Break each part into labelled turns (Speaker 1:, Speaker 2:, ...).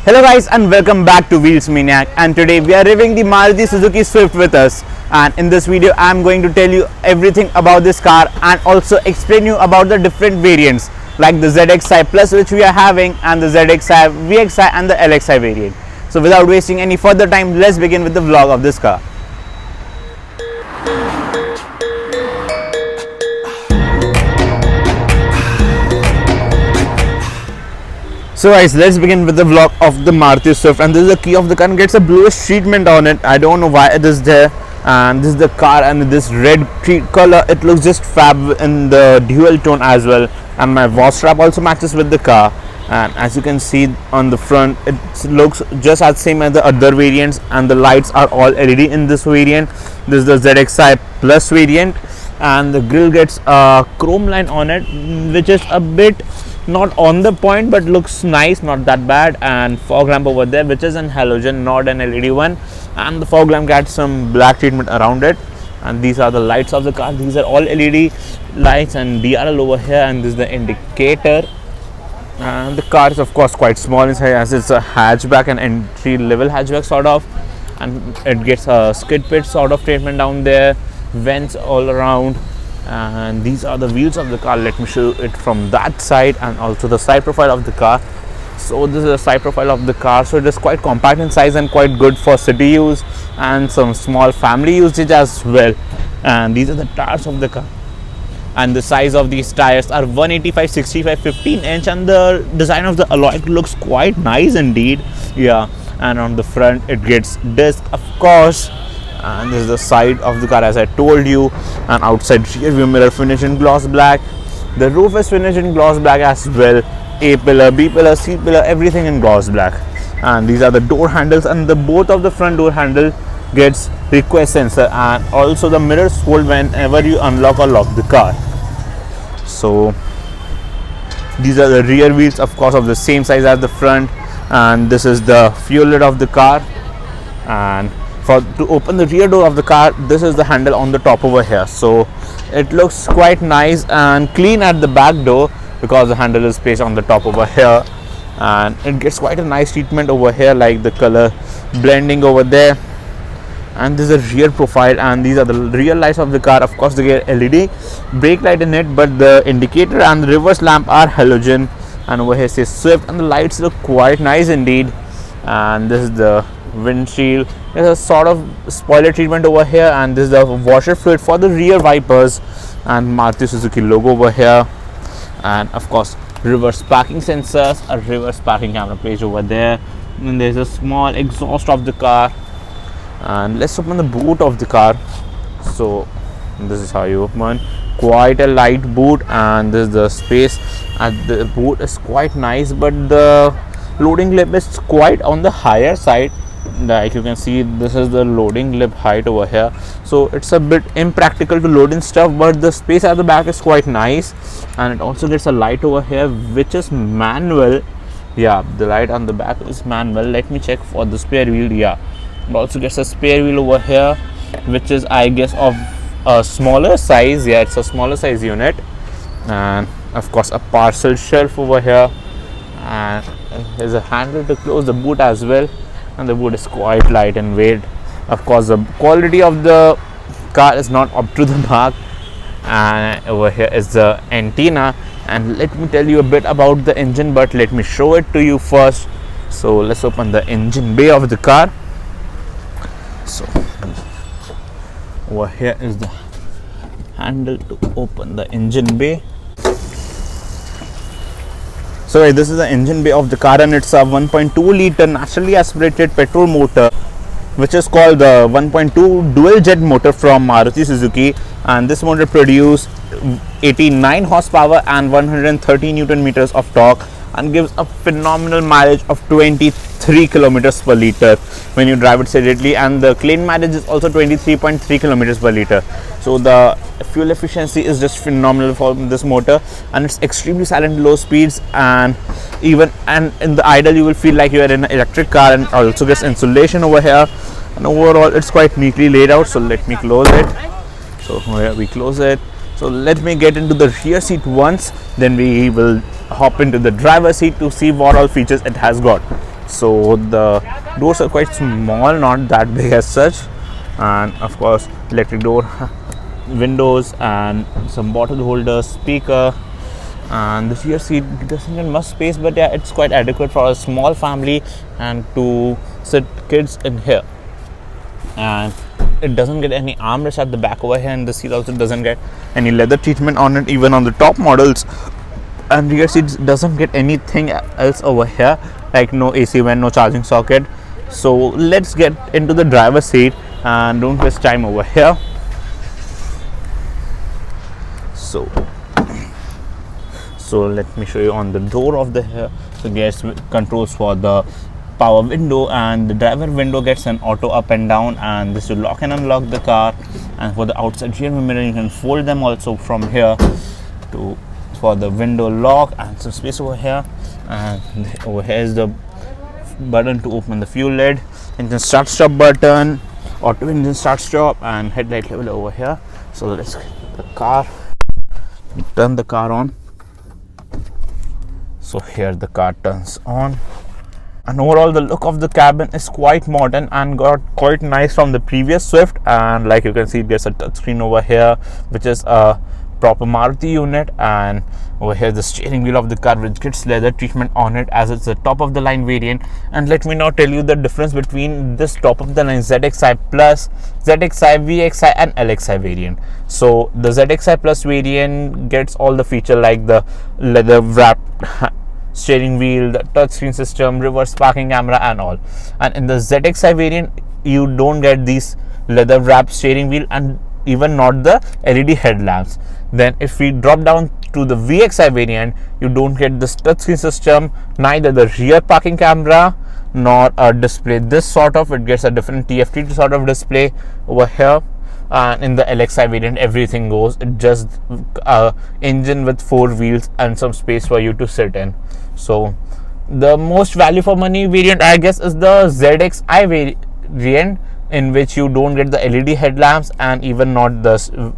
Speaker 1: Hello guys and welcome back to Wheels Maniac, and today we are reviewing the Maruti Suzuki Swift with us. And in this video I am going to tell you everything about this car and also explain you about the different variants like the ZXI Plus which we are having, and the ZXI, VXI and the LXI variant. So without wasting any further time, let's begin with the vlog of this car. So guys, let's begin with the vlog of the Maruti Swift, and this is the key of the car and gets a bluish treatment on it. I don't know why it is there, and this is the car and this red color, it looks just fab in the dual tone as well. And my watch strap also matches with the car, and as you can see on the front, it looks just as same as the other variants, and the lights are all LED in this variant. This is the ZXI Plus variant, and the grille gets a chrome line on it which is a bit not on the point but looks nice, not that bad. And fog lamp over there which is an halogen, not an LED one, and the fog lamp gets some black treatment around it. And these are the lights of the car. These are all LED lights, and DRL over here, and this is the indicator. And the car is of course quite small inside, as it's a hatchback, an entry level hatchback sort of, and it gets a skid pit sort of treatment down there, vents all around. And these are the wheels of the car. Let me show it from that side, and also the side profile of the car. So this is the side profile of the car. So it is quite compact in size and quite good for city use and some small family usage as well. And these are the tires of the car, and the size of these tires are 185, 65, 15 inch, and the design of the alloy looks quite nice indeed. Yeah, and on the front it gets disc of course. And this is the side of the car, as I told you, and outside rear view mirror finish in gloss black. The roof is finished in gloss black as well. A pillar, B pillar, C pillar, everything in gloss black. And these are the door handles, and the both of the front door handle gets request sensor, and also the mirrors fold whenever you unlock or lock the car. So these are the rear wheels, of course, of the same size as the front. And this is the fuel lid of the car, and to open the rear door of the car, this is the handle on the top over here. So it looks quite nice and clean at the back door because the handle is placed on the top over here, and it gets quite a nice treatment over here, like the color blending over there. And this is a rear profile, and these are the rear lights of the car. Of course they get LED brake light in it, but the indicator and the reverse lamp are halogen. And over here says Swift, and the lights look quite nice indeed. And this is the windshield. There's a sort of spoiler treatment over here, and this is the washer fluid for the rear wipers, and Maruti Suzuki logo over here. And of course reverse parking sensors, a reverse parking camera placed over there, and there's a small exhaust of the car. And let's open the boot of the car. So this is how you open. Quite a light boot, and this is the space at the boot is quite nice, but the loading lip is quite on the higher side. Like you can see, this is the loading lip height over here, so it's a bit impractical to load in stuff, but the space at the back is quite nice. And it also gets a light over here which is manual. Yeah, the light on the back is manual. Let me check for the spare wheel. Yeah, it also gets a spare wheel over here which is, I guess, of a smaller size. Yeah, it's a smaller size unit. And of course a parcel shelf over here, and there's a handle to close the boot as well. And the boot is quite light in weight. Of course the quality of the car is not up to the mark. And over here is the antenna, and let me tell you a bit about the engine, but let me show it to you first. So let's open the engine bay of the car. So over here is the handle to open the engine bay. So this is the engine bay of the car, and it's a 1.2 liter naturally aspirated petrol motor which is called the 1.2 dual jet motor from Maruti Suzuki. And this motor produces 89 horsepower and 130 newton meters of torque, and gives a phenomenal mileage of 23 kilometers per liter when you drive it steadily. And the clean mileage is also 23.3 kilometers per liter. So the fuel efficiency is just phenomenal for this motor, and it's extremely silent low speeds, and even in the idle you will feel like you are in an electric car. And also gets insulation over here, and overall it's quite neatly laid out. So let me close it. So here we close it. So let me get into the rear seat once, then we will hop into the driver's seat to see what all features it has got. So the doors are quite small, not that big as such, and of course electric door, windows, and some bottle holders, speaker. And this rear seat doesn't get much space, but yeah, it's quite adequate for a small family and to sit kids in here. And it doesn't get any armrest at the back over here, and the seat also doesn't get any leather treatment on it, even on the top models. And rear seat doesn't get anything else over here, like no AC vent, no charging socket. So let's get into the driver's seat and don't waste time over here. So let me show you on the door of the here. So gets controls for the power window, and the driver window gets an auto up and down, and this will lock and unlock the car. And for the outside rear mirror, you can fold them also from here to for the window lock, and some space over here. And over here is the button to open the fuel lid, engine start stop button, auto engine start stop, and headlight level over here. So let's get the car, turn the car on. So here the car turns on, and overall the look of the cabin is quite modern and got quite nice from the previous Swift. And like you can see, there's a touchscreen over here, which is a proper Maruti unit. And over here the steering wheel of the car, which gets leather treatment on it, as it's the top of the line variant. And let me now tell you the difference between this top of the line ZXI Plus, ZXI, VXI and LXI variant. So the ZXI Plus variant gets all the feature like the leather wrapped steering wheel, the touchscreen system, reverse parking camera and all. And in the ZXI variant, you don't get these leather wrapped steering wheel and even not the LED headlamps. Then if we drop down to the VXI variant, you don't get this touchscreen system, neither the rear parking camera nor a display. This sort of, it gets a different TFT sort of display over here. And in the LXI variant, everything goes. It just engine with 4 wheels and some space for you to sit in. So the most value for money variant, I guess, is the ZXI variant, in which you don't get the LED headlamps and even not the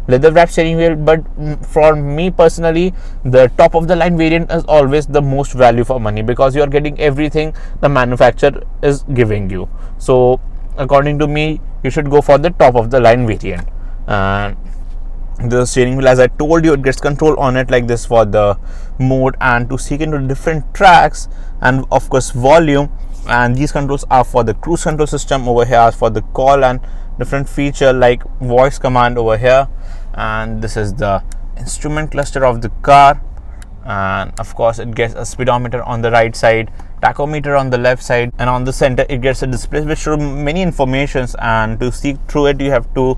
Speaker 1: leather wrap steering wheel. But for me personally, the top of the line variant is always the most value for money, because you are getting everything the manufacturer is giving you. So according to me, you should go for the top of the line variant. And the steering wheel, as I told you, it gets control on it like this for the mode and to seek into different tracks, and of course volume. And these controls are for the cruise control system over here, for the call and different feature like voice command over here. And this is the instrument cluster of the car, and of course it gets a speedometer on the right side, tachometer on the left side, and on the center it gets a display which shows many informations. And to see through it, you have to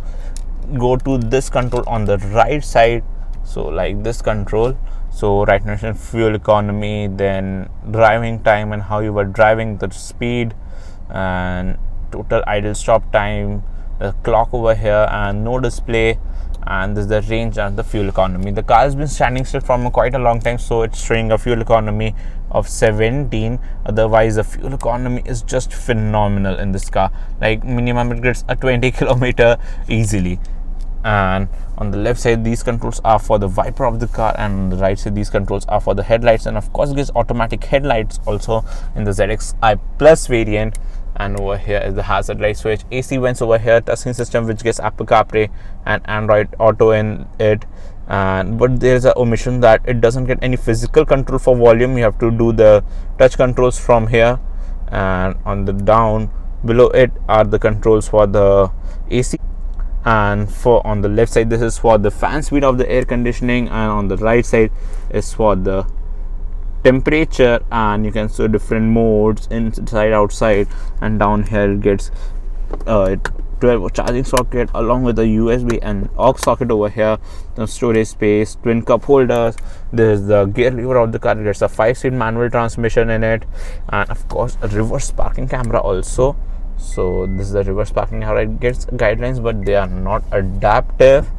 Speaker 1: go to this control on the right side. So like this control, so right now fuel economy, then driving time and how you were driving, the speed, and total idle stop time, the clock over here, and no display. And this is the range and the fuel economy. The car has been standing still from quite a long time, so it's showing a fuel economy of 17. Otherwise the fuel economy is just phenomenal in this car. Like minimum it gets a 20 kilometer easily. And on the left side, these controls are for the wiper of the car, and on the right side these controls are for the headlights. And of course it gives automatic headlights also in the ZXI Plus variant. And over here is the hazard light switch, AC vents over here, touchscreen system which gets Apple CarPlay and Android Auto in it. And but there is an omission that it doesn't get any physical control for volume. You have to do the touch controls from here, and on the down below it are the controls for the AC. And for on the left side, this is for the fan speed of the air conditioning, and on the right side is for the temperature. And you can see different modes inside, outside, and down here it gets 12 charging socket along with a USB and aux socket over here, the storage space, twin cup holders. There is the gear lever of the car. There's a 5-speed manual transmission in it, and of course a reverse parking camera also. So this is the reverse parking camera. It gets guidelines, but they are not adaptive.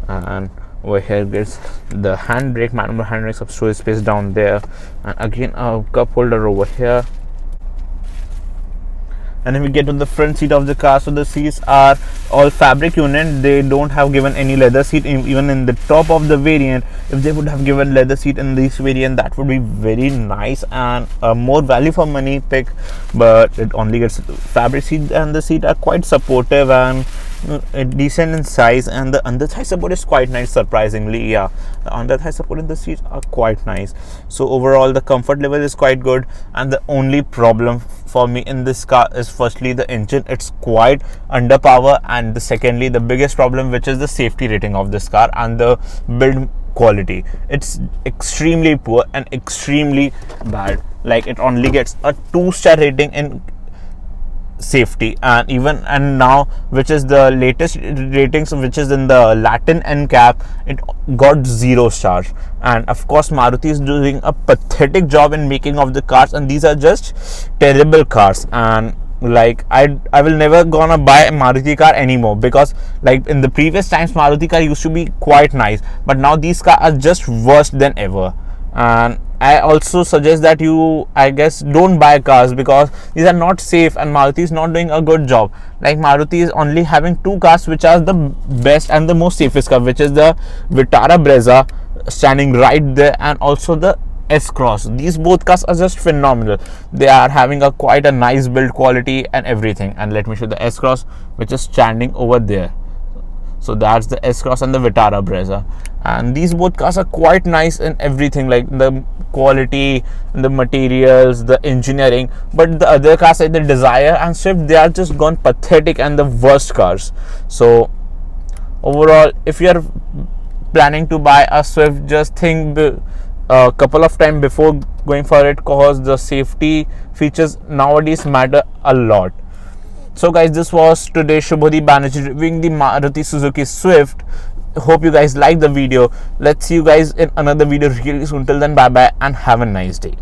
Speaker 1: And over here gets the handbrake, manual handbrake, some storage space down there, and again a cup holder over here. And if we get to the front seat of the car, so the seats are all fabric unit. They don't have given any leather seat even in the top of the variant. If they would have given leather seat in this variant, that would be very nice and a more value for money pick, but it only gets fabric seat, and the seat are quite supportive and decent in size, and the under thigh support is quite nice. Surprisingly, yeah, the under thigh support in the seats are quite nice. So overall the comfort level is quite good, and the only problem for me in this car is firstly the engine. It's quite underpower, and secondly the biggest problem, which is the safety rating of this car and the build quality. It's extremely poor and extremely bad. Like, it only gets a 2-star rating in safety, and now, which is the latest ratings, which is in the Latin NCAP, it got 0 stars. And of course Maruti is doing a pathetic job in making of the cars, and these are just terrible cars. And like, I will never gonna buy a Maruti car anymore, because like in the previous times Maruti car used to be quite nice, but now these cars are just worse than ever. And I also suggest that you, I guess, don't buy cars, because these are not safe and Maruti is not doing a good job. Like, Maruti is only having 2 cars which are the best and the most safest car, which is the Vitara Brezza standing right there, and also the S-Cross. These both cars are just phenomenal. They are having a quite a nice build quality and everything. And let me show the S-Cross, which is standing over there. So that's the S-Cross and the Vitara Brezza, and these both cars are quite nice in everything, like the quality, the materials, the engineering. But the other cars like the Desire and Swift, they are just gone pathetic and the worst cars. So overall, if you are planning to buy a Swift, just think a couple of times before going for it, cause the safety features nowadays matter a lot. So guys, this was today's Shubhodeep Banerjee reviewing the Maruti Suzuki Swift. Hope you guys liked the video. Let's see you guys in another video really soon. Till then, bye bye and have a nice day.